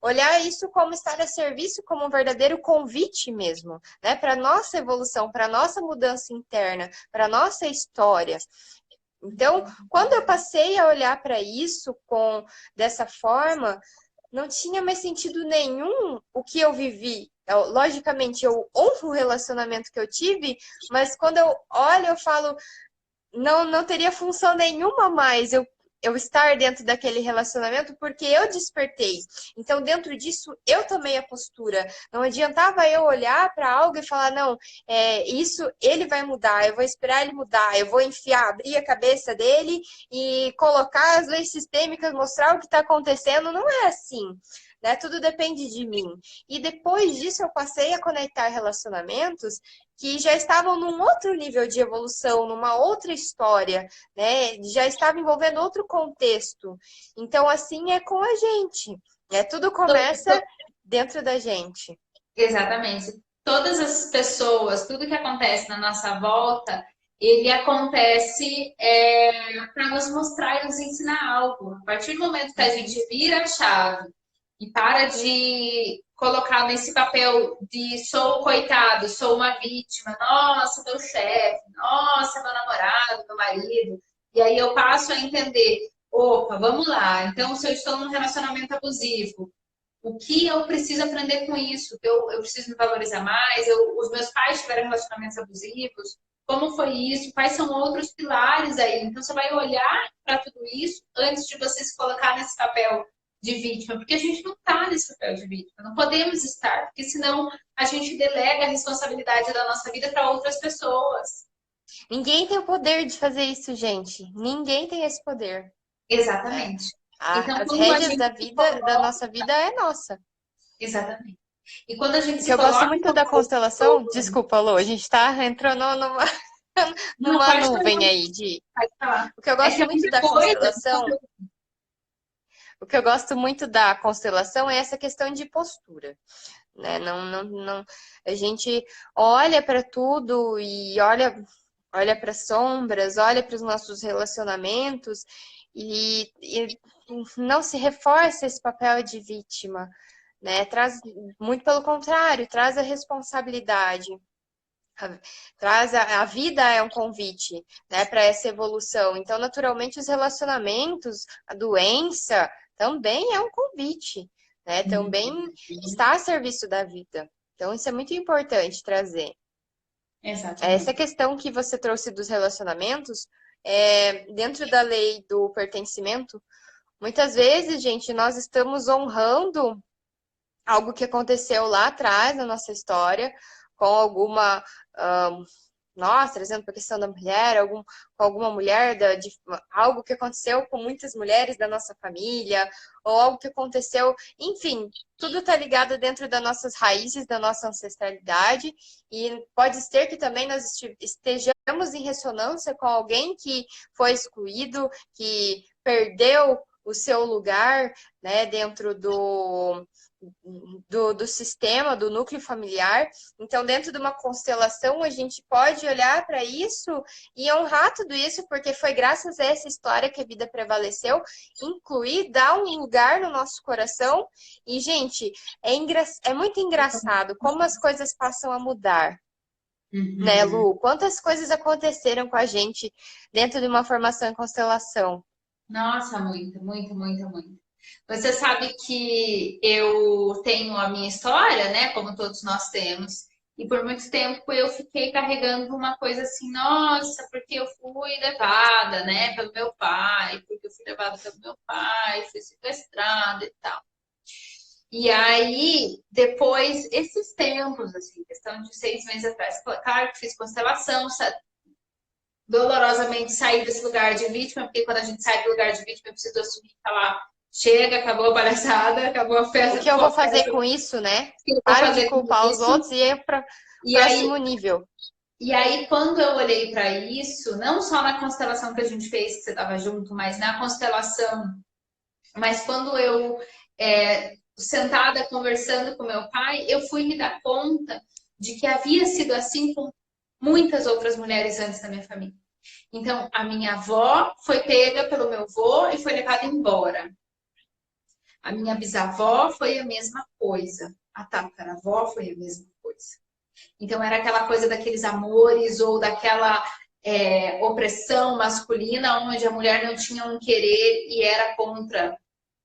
olhar isso como estar a serviço, como um verdadeiro convite mesmo, né? Para nossa evolução, para nossa mudança interna, para nossa história. Então, quando eu passei a olhar para isso dessa forma, não tinha mais sentido nenhum o que eu vivi. Logicamente, eu honro o relacionamento que eu tive, mas quando eu olho, eu falo, não teria função nenhuma mais eu estar dentro daquele relacionamento porque eu despertei. Então, dentro disso, eu tomei a postura. Não adiantava eu olhar para algo e falar, não, isso ele vai mudar, eu vou esperar ele mudar, eu vou enfiar, abrir a cabeça dele e colocar as leis sistêmicas, mostrar o que está acontecendo. Não é assim. Né? Tudo depende de mim. E depois disso, eu passei a conectar relacionamentos que já estavam num outro nível de evolução, numa outra história, né? Já estava envolvendo outro contexto. Então, assim é com a gente, né? Tudo começa dentro da gente. Exatamente. Todas as pessoas, tudo que acontece na nossa volta, ele acontece para nos mostrar e nos ensinar algo. A partir do momento que a gente vira a chave e para de colocar nesse papel de sou coitado, sou uma vítima, nossa, meu chefe, nossa, meu namorado, meu marido. E aí eu passo a entender, opa, vamos lá. Então, se eu estou num relacionamento abusivo, o que eu preciso aprender com isso? Eu preciso me valorizar mais? Os meus pais tiveram relacionamentos abusivos? Como foi isso? Quais são outros pilares aí? Então, você vai olhar para tudo isso antes de você se colocar nesse papel de vítima, porque a gente não está nesse papel de vítima, não podemos estar, porque senão a gente delega a responsabilidade da nossa vida para outras pessoas. Ninguém tem o poder de fazer isso, gente. Ninguém tem esse poder. Exatamente. Então, As quando a rédeas gente da se vida, da coloca... nossa vida é nossa. Exatamente. E quando a gente O que se eu gosto coloca muito da como constelação, pessoa... desculpa, Lô, a gente tá entrando Não, numa pode falar, nuvem aí de. pode falar. O que eu É que gosto é muito muita da coisa. constelação, o que eu gosto muito da constelação é essa questão de postura, né? Não, a gente olha para tudo e olha para as sombras, olha para os nossos relacionamentos e não se reforça esse papel de vítima, né? Traz muito pelo contrário, traz a responsabilidade. A vida é um convite, né, para essa evolução. Então, naturalmente, os relacionamentos, a doença também é um convite, né? Também está a serviço da vida. Então, isso é muito importante trazer. Essa Exatamente. questão que você trouxe dos relacionamentos, dentro da lei do pertencimento, muitas vezes, gente, nós estamos honrando algo que aconteceu lá atrás na nossa história, com alguma. Nossa, trazendo para a questão da mulher, com alguma mulher, algo que aconteceu com muitas mulheres da nossa família, ou algo que aconteceu, enfim, tudo está ligado dentro das nossas raízes, da nossa ancestralidade, e pode ser que também nós estejamos em ressonância com alguém que foi excluído, que perdeu o seu lugar, né, dentro do sistema, do núcleo familiar. Então, dentro de uma constelação, a gente pode olhar para isso e honrar tudo isso, porque foi graças a essa história que a vida prevaleceu, incluir, dar um lugar no nosso coração. E, gente, é muito engraçado como as coisas passam a mudar. Né, Uhum. Lu? Quantas coisas aconteceram com a gente dentro de uma formação em constelação? Nossa, muito, muito, muito, muito. Você sabe que eu tenho a minha história, né? Como todos nós temos. E por muito tempo eu fiquei carregando uma coisa assim, nossa, porque eu fui levada, né, pelo meu pai, porque eu fui levada pelo meu pai, fui sequestrada e tal. E aí, depois, esses tempos, assim, questão de 6 meses atrás, claro que fiz constelação, dolorosamente sair desse lugar de vítima, porque quando a gente sai do lugar de vítima, eu preciso assumir e falar, chega, acabou a palhaçada, acabou a O festa, que eu acabou vou a festa, fazer com isso, né? o que eu vou Paro de fazer com culpar os isso? outros e ir para E próximo aí, nível. e aí, quando eu olhei para isso, não só na constelação que a gente fez, que você estava junto, mas na constelação, mas quando eu, sentada conversando com meu pai, eu fui me dar conta de que havia sido assim com muitas outras mulheres antes da minha família. Então, a minha avó foi pega pelo meu avô e foi levada embora. A minha bisavó foi a mesma coisa. A tataravó foi a mesma coisa. Então, era aquela coisa daqueles amores ou daquela opressão masculina, onde a mulher não tinha um querer e era contra,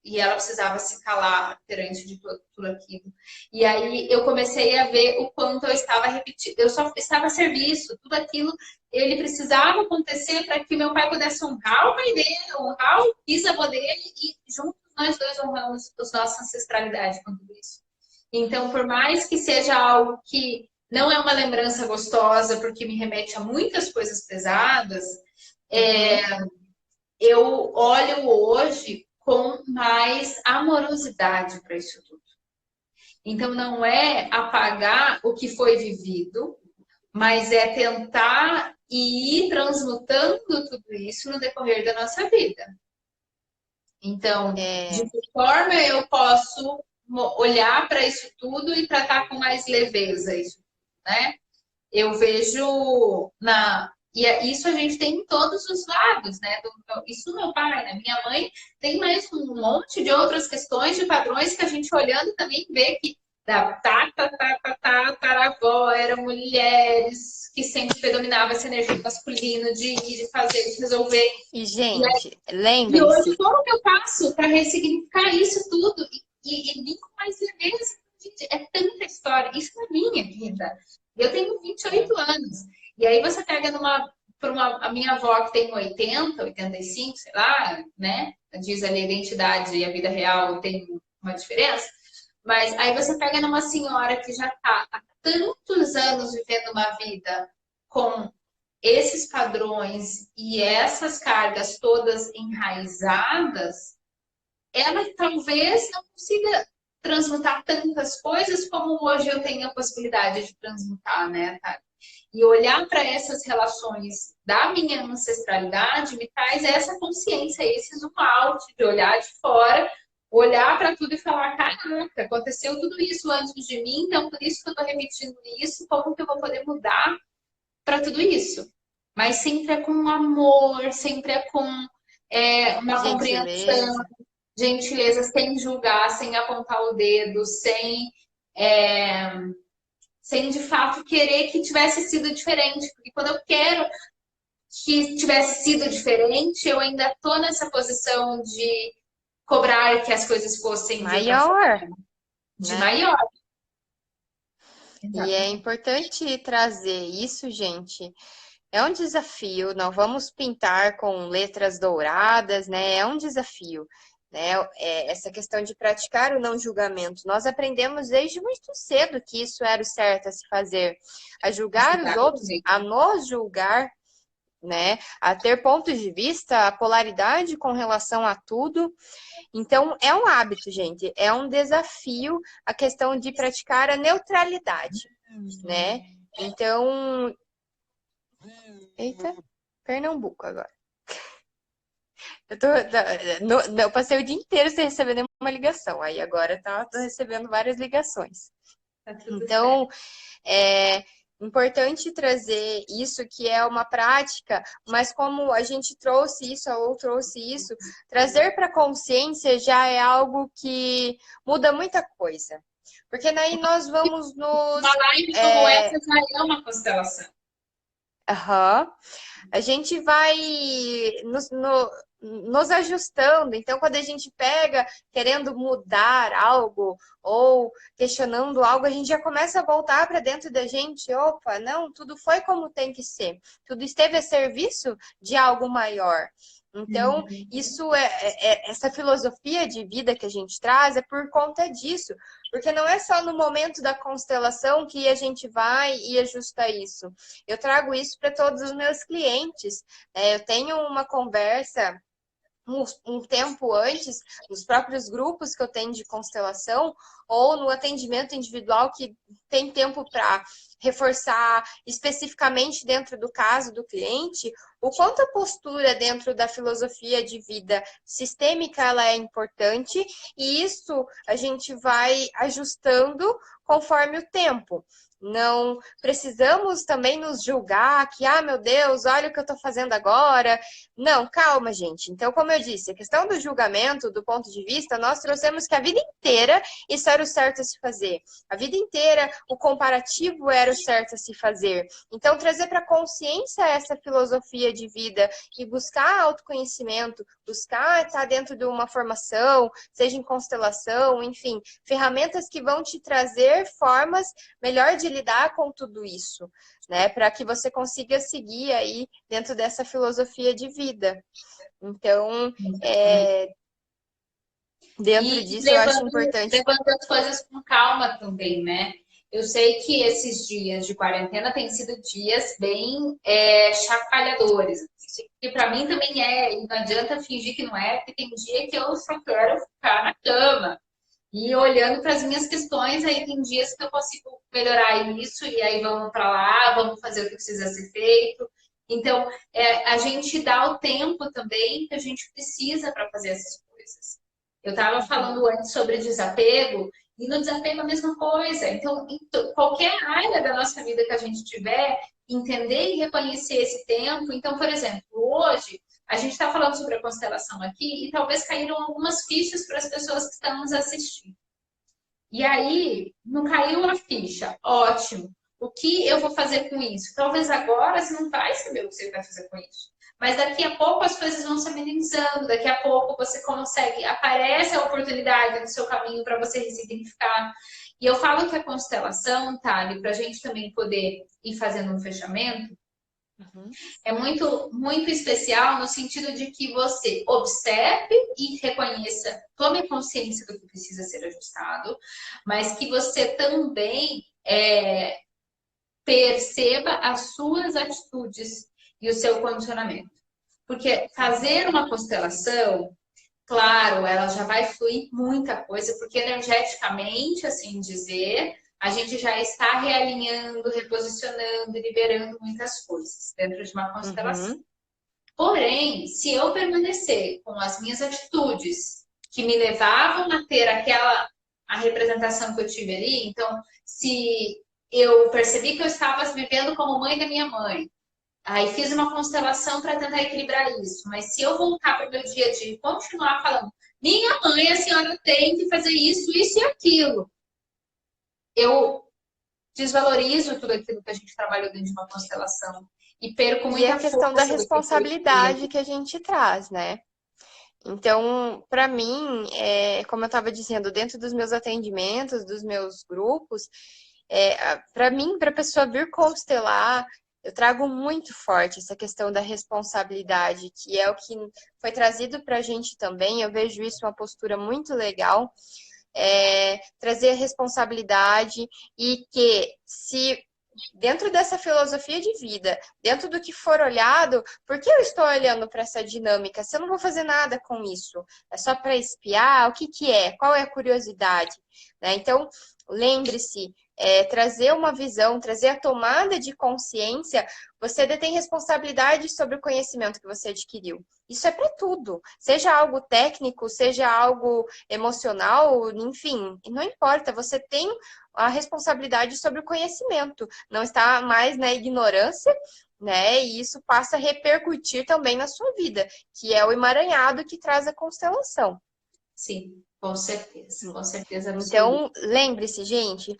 e ela precisava se calar perante de tudo aquilo. E aí eu comecei a ver o quanto eu estava repetindo, eu só estava a serviço, tudo aquilo ele precisava acontecer para que meu pai pudesse honrar o pai dele, honrar o bisavô dele e juntos nós dois honramos a nossa ancestralidade com tudo isso. Então, por mais que seja algo que não é uma lembrança gostosa, porque me remete a muitas coisas pesadas, é, eu olho hoje com mais amorosidade para isso tudo. Então, não é apagar o que foi vivido, mas é tentar ir transmutando tudo isso no decorrer da nossa vida. Então, de É, que forma eu posso olhar para isso tudo e tratar com mais leveza isso, né? Eu vejo isso a gente tem em todos os lados, né? Isso meu pai, né? Minha mãe tem mais um monte de outras questões de padrões que a gente olhando também vê que da tataravó eram mulheres que sempre predominava essa energia masculina de ir, de fazer, de resolver. e, E, aí, gente, e hoje, lembrem-se, como que eu faço para ressignificar isso tudo e vir com mais leveza? Gente, é tanta história. Isso é minha vida. Eu tenho 28 anos. E aí você pega a minha avó que tem 80, 85, sei lá, né? Diz ali a identidade e a vida real tem uma diferença. Mas aí você pega numa senhora que já está há tantos anos vivendo uma vida com esses padrões e essas cargas todas enraizadas, ela talvez não consiga transmutar tantas coisas como hoje eu tenho a possibilidade de transmutar, né, Tati? E olhar para essas relações da minha ancestralidade me traz essa consciência, esse zoom out, de olhar de fora, olhar para tudo e falar: caraca, aconteceu tudo isso antes de mim, então por isso que eu estou repetindo isso, como que eu vou poder mudar para tudo isso? Mas sempre é com amor, sempre é com uma compreensão, gentileza. gentileza, sem julgar, sem apontar o dedo, é, sem de fato querer que tivesse sido diferente. Porque quando eu quero que tivesse sido diferente, eu ainda estou nessa posição de cobrar que as coisas fossem de outra Maior, forma, de né? maior. E é Exatamente. importante trazer isso, gente. É um desafio, não vamos pintar com letras douradas, né? É um desafio, né? Essa questão de praticar o não julgamento. Nós aprendemos desde muito cedo que isso era o certo a se fazer, a julgar os outros, Exatamente. a nos julgar, né? A ter pontos de vista, a polaridade com relação a tudo. Então, é um hábito, gente, é um desafio a questão de praticar a neutralidade, né? Então, eita, Pernambuco agora. Eu passei o dia inteiro sem receber nenhuma ligação. Aí agora tô recebendo várias ligações. Tá tudo certo. Então, é importante trazer isso que é uma prática, mas como a gente trouxe isso, ou trouxe isso, trazer para a consciência já é algo que muda muita coisa. Porque daí nós vamos Uma nos. live como É, essa já é uma constelação. aham. A gente vai nos ajustando. Então, quando a gente pega querendo mudar algo ou questionando algo, a gente já começa a voltar para dentro da gente. Opa, não, tudo foi como tem que ser. Tudo esteve a serviço de algo maior. Então, isso essa filosofia de vida que a gente traz é por conta disso, porque não é só no momento da constelação que a gente vai e ajusta isso. Eu trago isso para todos os meus clientes. Eu tenho uma conversa um tempo antes, nos próprios grupos que eu tenho de constelação, ou no atendimento individual que tem tempo para reforçar especificamente dentro do caso do cliente, o quanto a postura dentro da filosofia de vida sistêmica ela é importante, e isso a gente vai ajustando conforme o tempo. Não precisamos também nos julgar que, meu Deus, olha o que eu estou fazendo agora. Não, calma, gente. Então, como eu disse, a questão do julgamento, do ponto de vista, nós trouxemos que a vida inteira isso era o certo a se fazer. A vida inteira o comparativo era o certo a se fazer. Então, trazer para a consciência essa filosofia de vida e buscar autoconhecimento, buscar estar dentro de uma formação, seja em constelação, enfim, ferramentas que vão te trazer formas melhor de lidar com tudo isso, né? Para que você consiga seguir aí dentro dessa filosofia de vida. Então, dentro disso, eu acho importante. Levando as coisas com calma também, né? Eu sei que esses dias de quarentena têm sido dias bem chacoalhadores. E para mim também e não adianta fingir que não é, porque tem dia que eu só quero ficar na cama. E olhando para as minhas questões, aí tem dias que eu consigo melhorar isso, e aí vamos para lá, vamos fazer o que precisa ser feito. Então, a gente dá o tempo também que a gente precisa para fazer essas coisas. Eu estava falando antes sobre desapego, e no desapego a mesma coisa. Então, em qualquer área da nossa vida que a gente tiver, entender e reconhecer esse tempo. Então, por exemplo, hoje a gente está falando sobre a constelação aqui e talvez caíram algumas fichas para as pessoas que estão nos assistindo. E aí, não caiu a ficha, ótimo. O que eu vou fazer com isso? Talvez agora você não vai saber o que você vai fazer com isso. Mas daqui a pouco as coisas vão se amenizando, daqui a pouco você consegue, aparece a oportunidade no seu caminho para você ressignificar. E eu falo que a constelação, Thali, para a gente também poder ir fazendo um fechamento, é muito, muito especial no sentido de que você observe e reconheça, tome consciência do que precisa ser ajustado, mas que você também perceba as suas atitudes e o seu condicionamento. Porque fazer uma constelação, claro, ela já vai fluir muita coisa, porque energeticamente, assim dizer, a gente já está realinhando, reposicionando, liberando muitas coisas dentro de uma constelação. Porém, se eu permanecer com as minhas atitudes que me levavam a ter a representação que eu tive ali, então, se eu percebi que eu estava vivendo como mãe da minha mãe, aí fiz uma constelação para tentar equilibrar isso, mas se eu voltar para o meu dia a dia e continuar falando, minha mãe, a senhora tem que fazer isso, isso e aquilo, eu desvalorizo tudo aquilo que a gente trabalhou dentro de uma constelação e perco muita força. E a questão da responsabilidade que a gente traz, né? Então, para mim, como eu estava dizendo, dentro dos meus atendimentos, dos meus grupos, para mim, para a pessoa vir constelar, eu trago muito forte essa questão da responsabilidade, que é o que foi trazido para a gente também. Eu vejo isso uma postura muito legal. Trazer a responsabilidade e que se dentro dessa filosofia de vida, dentro do que for olhado, por que eu estou olhando para essa dinâmica? Se eu não vou fazer nada com isso, é só para espiar, o que que é? Qual é a curiosidade? Né? Então, lembre-se, trazer uma visão, trazer a tomada de consciência, você detém responsabilidade sobre o conhecimento que você adquiriu. Isso é para tudo, seja algo técnico, seja algo emocional, enfim, não importa, você tem a responsabilidade sobre o conhecimento, não está mais na ignorância, né? E isso passa a repercutir também na sua vida, que é o emaranhado que traz a constelação. Sim, com certeza absoluta. Então, lembre-se, gente,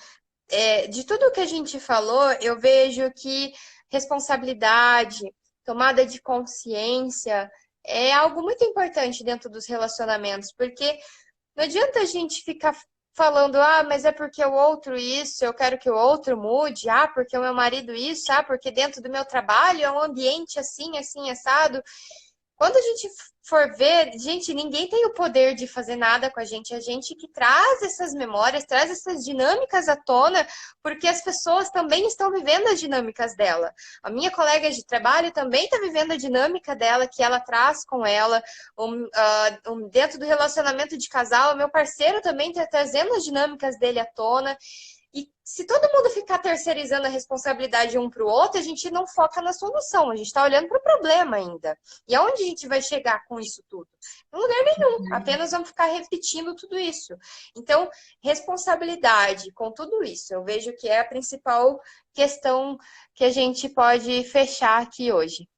de tudo que a gente falou, eu vejo que responsabilidade, tomada de consciência é algo muito importante dentro dos relacionamentos, porque não adianta a gente ficar falando, mas é porque o outro isso, eu quero que o outro mude, porque o meu marido isso, porque dentro do meu trabalho é um ambiente assim, assim, assado. Quando a gente for ver, gente, ninguém tem o poder de fazer nada com a gente que traz essas memórias, traz essas dinâmicas à tona, porque as pessoas também estão vivendo as dinâmicas dela. A minha colega de trabalho também está vivendo a dinâmica dela, que ela traz com ela. Dentro do relacionamento de casal, o meu parceiro também está trazendo as dinâmicas dele à tona. E se todo mundo ficar terceirizando a responsabilidade um para o outro, a gente não foca na solução, a gente está olhando para o problema ainda. E aonde a gente vai chegar com isso tudo? Em lugar nenhum, apenas vamos ficar repetindo tudo isso. Então, responsabilidade com tudo isso, eu vejo que é a principal questão que a gente pode fechar aqui hoje.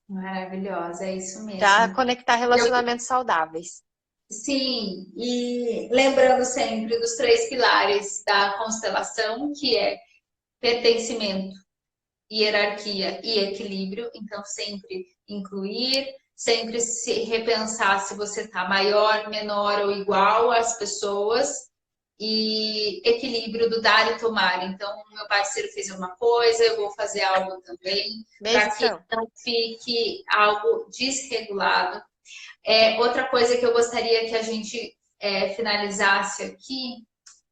Maravilhosa, é isso Para mesmo. conectar relacionamentos saudáveis. Sim, e lembrando sempre dos três pilares da constelação, que é pertencimento, hierarquia e equilíbrio. Então, sempre incluir, sempre se repensar se você está maior, menor ou igual às pessoas. E equilíbrio do dar e tomar. Então, meu parceiro fez uma coisa, eu vou fazer algo também, para que Beijão. não fique algo desregulado. Outra coisa que eu gostaria que a gente finalizasse aqui.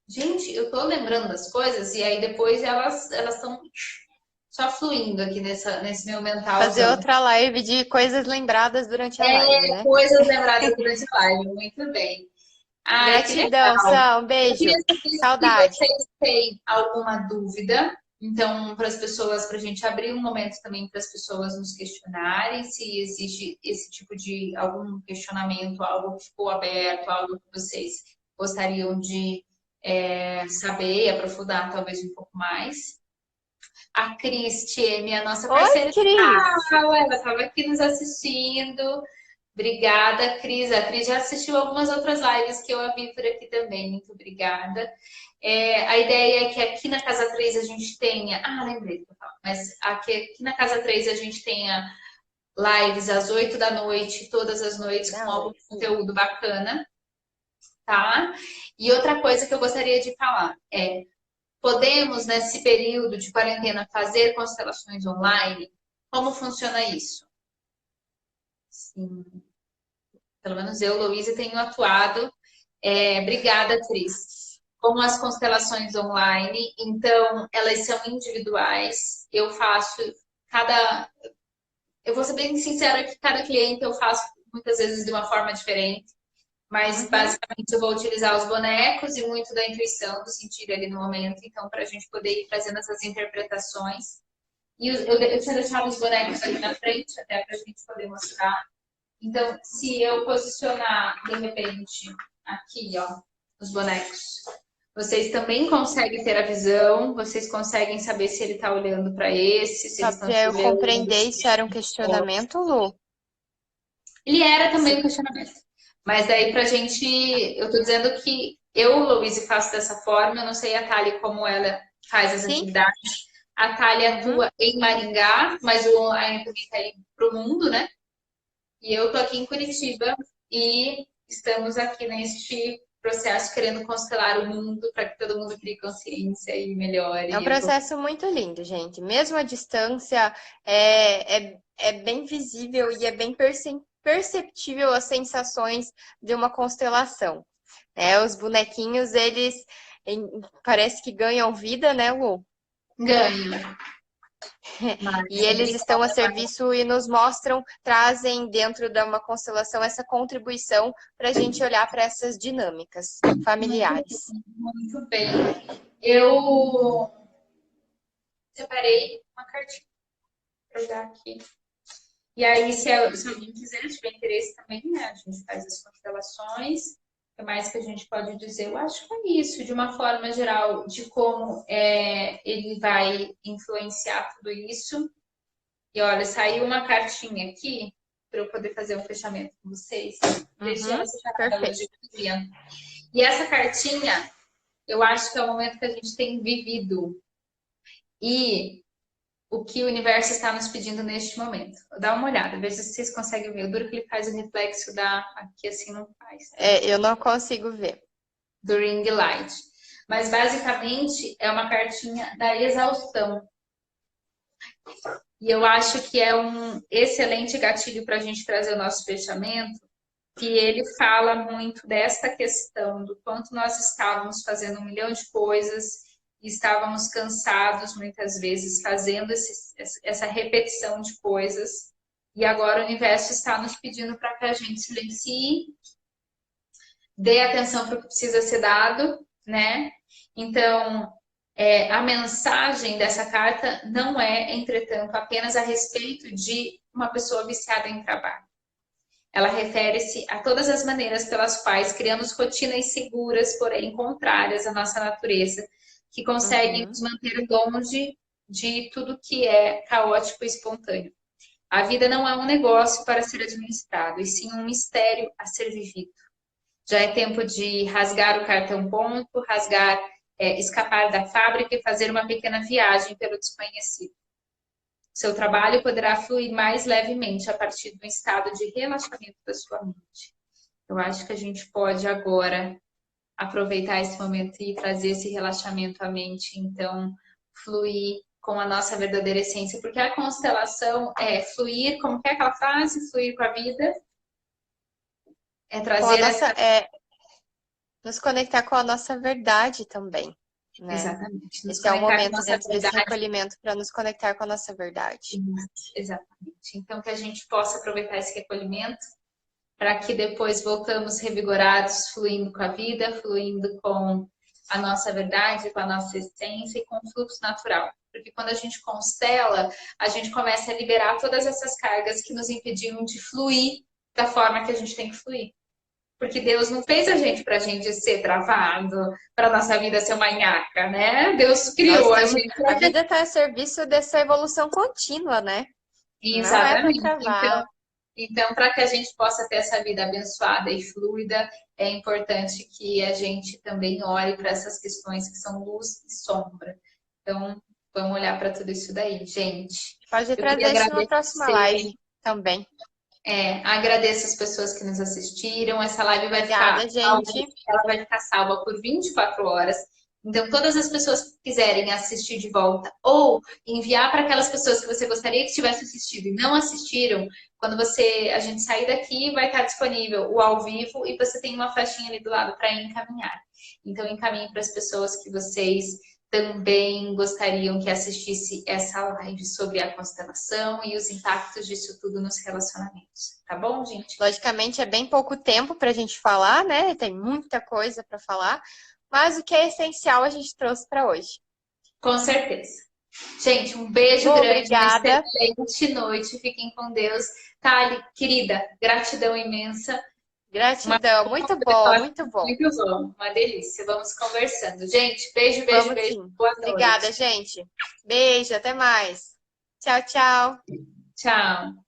Gente, eu tô lembrando das coisas e aí depois elas estão só fluindo aqui nesse meu Fazer mentalzão. outra live de coisas lembradas durante a live, né? Coisas lembradas durante a live, muito bem. Ai, que Gratidão, legal. Sam. Eu queria Beijo. saber se Saudade. vocês têm alguma dúvida. Então, para as pessoas, para a gente abrir um momento também para as pessoas nos questionarem se existe esse tipo de algum questionamento, algo que ficou aberto, algo que vocês gostariam de saber e aprofundar talvez um pouco mais. A Cristi, minha nossa Oi, parceira, Cris. ela estava aqui nos assistindo. Obrigada, Cris. A Cris já assistiu algumas outras lives que eu a vi por aqui também. Muito obrigada. A ideia é que aqui na Casa 3 a gente tenha. Ah, lembrei do que eu falo. Mas aqui na Casa 3 a gente tenha lives às 8 da noite, todas as noites, com Não, algum conteúdo bacana, tá? E outra coisa que eu gostaria de falar é: podemos, nesse período de quarentena, fazer constelações online? Como funciona isso? Sim. Pelo menos eu, Louise, tenho atuado. Obrigada, Cris. Com as constelações online, então elas são individuais. Eu faço cada. Eu vou ser bem sincera que cada cliente eu faço muitas vezes de uma forma diferente, mas Uhum. basicamente eu vou utilizar os bonecos e muito da intuição, do sentir ali no momento, então, para a gente poder ir fazendo essas interpretações. E eu tinha deixado os bonecos ali na frente, até para a gente poder mostrar. Então, se eu posicionar, de repente, aqui, ó, os bonecos, vocês também conseguem ter a visão, vocês conseguem saber se ele está olhando para esse, se Só eles estão para te eu olhando, compreender, se isso era um questionamento, Lu? ele era também Se- um questionamento. Mas daí pra gente, eu tô dizendo que eu, Louise, faço dessa forma, eu não sei a Thali como ela faz as Sim? atividades. A Thali Uhum. atua em Maringá, mas o online também está aí pro mundo, né? E eu tô aqui em Curitiba e estamos aqui neste processo querendo constelar o mundo para que todo mundo crie consciência e É um melhore. processo muito lindo, gente. Mesmo à distância, é bem visível e é bem perceptível as sensações de uma constelação. Os bonequinhos, parece que ganham vida, né, Lu? Ganho. E Mas é eles estão a serviço e nos mostram, trazem dentro de uma constelação essa contribuição para a gente olhar para essas dinâmicas familiares. muito bem. Eu separei uma cartinha para dar aqui. E aí, se alguém quiser, tiver interesse também, né? A gente faz as constelações. O que mais que a gente pode dizer? Eu acho que é isso, de uma forma geral, de como ele vai influenciar tudo isso. E olha, saiu uma cartinha aqui para eu poder fazer um fechamento com vocês. Deixei ela Uhum, separada perfeito. hoje de dia. E essa cartinha, eu acho que é o momento que a gente tem vivido. E o que o universo está nos pedindo neste momento. Dá uma olhada, veja se vocês conseguem ver. O duro que ele faz o reflexo da. Aqui assim não faz. Tá? Eu não consigo ver. Do ring light. Mas basicamente é uma cartinha da exaustão. E eu acho que é um excelente gatilho para a gente trazer o nosso fechamento, que ele fala muito desta questão do quanto nós estávamos fazendo um milhão de coisas e estávamos cansados muitas vezes fazendo essa repetição de coisas. E agora o universo está nos pedindo para que a gente silencie, dê atenção para o que precisa ser dado, né? Então, a mensagem dessa carta não é, entretanto, apenas a respeito de uma pessoa viciada em trabalho. Ela refere-se a todas as maneiras pelas quais criamos rotinas seguras, porém contrárias à nossa natureza, que conseguem nos manter longe de tudo que é caótico e espontâneo. A vida não é um negócio para ser administrado, e sim um mistério a ser vivido. Já é tempo de rasgar o cartão ponto, escapar da fábrica e fazer uma pequena viagem pelo desconhecido. Seu trabalho poderá fluir mais levemente a partir do estado de relaxamento da sua mente. Eu acho que a gente pode agora aproveitar esse momento e trazer esse relaxamento à mente, então fluir com a nossa verdadeira essência, porque a constelação é fluir, como que é aquela frase? Fluir com a vida, é Com a trazer nossa, essa... nos conectar com a nossa verdade também, né? Exatamente, nos Esse é o conectar com a momento nossa dentro desse verdade. recolhimento para nos conectar com a nossa verdade. Exatamente. Então, que a gente possa aproveitar esse recolhimento para que depois voltamos revigorados, fluindo com a vida, fluindo com a nossa verdade, com a nossa essência e com o fluxo natural. Porque quando a gente constela, a gente começa a liberar todas essas cargas que nos impediam de fluir da forma que a gente tem que fluir. Porque Deus não fez a gente ser travado, para nossa vida ser uma nhaca, né? Deus criou a gente. A vida está a serviço dessa evolução contínua, né? Não é para Exatamente. travar. Então, para que a gente possa ter essa vida abençoada e fluida, é importante que a gente também olhe para essas questões que são luz e sombra. Então, vamos olhar para tudo isso daí, gente. Pode Eu queria trazer isso numa próxima agradecer, live também. agradeço as pessoas que nos assistiram. Essa live vai ficar Obrigada, salva, gente. ela vai ficar salva por 24 horas. Então, todas as pessoas que quiserem assistir de volta ou enviar para aquelas pessoas que você gostaria que tivesse assistido e não assistiram, quando a gente sair daqui, vai estar disponível o ao vivo e você tem uma faixinha ali do lado para encaminhar. Então, encaminhe para as pessoas que vocês também gostariam que assistisse essa live sobre a constelação e os impactos disso tudo nos relacionamentos. Tá bom, gente? Logicamente, é bem pouco tempo para a gente falar, né? Tem muita coisa para falar, mas o que é essencial a gente trouxe para hoje. Com certeza. Gente, um beijo grande, Obrigada. uma excelente noite. Fiquem com Deus. Thali, querida, gratidão imensa. Gratidão, muito bom, muito bom. Muito bom, uma delícia. Vamos conversando. Gente, beijo, beijo, Vamos beijo. sim. Boa Obrigada, noite. gente. Beijo, até mais. Tchau, tchau. Tchau.